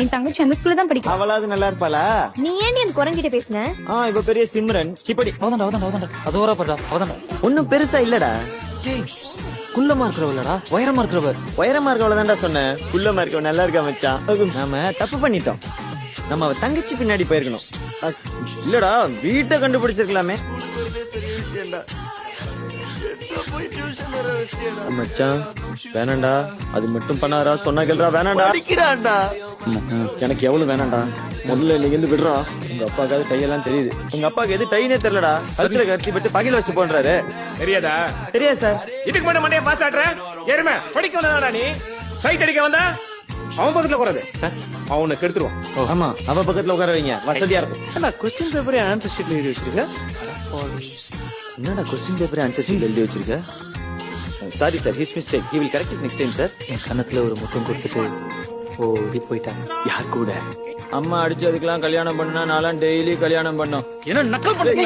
என் தங்கச்சி அந்த ஸ்கூல்ல தான் படிக்கும். அவளாவது நல்லா இருப்பாளா? நீ ஏன் என் குரங்கிட்ட பேசுன? இப்ப பெரிய சிம்ரன் சிப்படி அவதான்டா அது ஓரா படுறா அவதான்டா. ஒன்னும் பெருசா இல்லடா. டேய் குள்ளமா இருக்கிறவளடா உயரமா இருக்கிறவ. உயரமா இருக்கவளதான்டா சொன்னேன். குள்ளமா இருக்கவ நல்லா இருக்கா மச்சான். நாம தப்பு பண்ணிட்டோம். நம்ம அவ தங்கச்சி பின்னாடி போயிருக்கணும். இல்லடா வீட்டை கண்டுபிடிச்சிருக்கலாமே. மச்சான் வேணாண்டா, அது மட்டும் பண்ணாரா சொன்னா கேள்றா. வேணாண்டா எனக்கு எவ்வளவு வேணாண்டா. முதல்ல நீங்க இருந்து விடுறா. உங்க அப்பாக்காவது டையெல்லாம் தெரியுது. உங்க அப்பாக்கு எது டைனே தெரியலடா. கழுத்துல கட்டி விட்டு பகில வச்சு போன்றாரு. தெரியாதா? தெரியாது சார். இதுக்கு மட்டும் மண்டைய பாஸ் ஆட்ற ஏறுமே படிக்க வந்தா நீ சைட் அடிக்க வந்தா அவன் பக்கத்துல உட்காராது சார் அவனை கெடுத்துருவான். ஆமா அவ பக்கத்துல உட்கார வைங்க, வசதியா இருக்கும். என்ன கொஸ்டின் பேப்பரே ஆன்சர் ஷீட்ல எழுதி வச்சிருக்க? என்னடா கொஸ்டின் பேப்பர் ஆன்சர் ஷீட் எழுதி வச்சிருக்க? Sorry sir, his mistake. He will correct it next time sir. என் கன்னத்துல ஒரு முத்தம் கொடுத்துட்டு ஓடி போயிட்டாங்க. யார் கூட? அம்மா அடிச்சதுக்கெல்லாம் கல்யாணம் பண்ணா நான்லாம் டெய்லி கல்யாணம் பண்ணோம். என்ன நக்கல் பண்ணி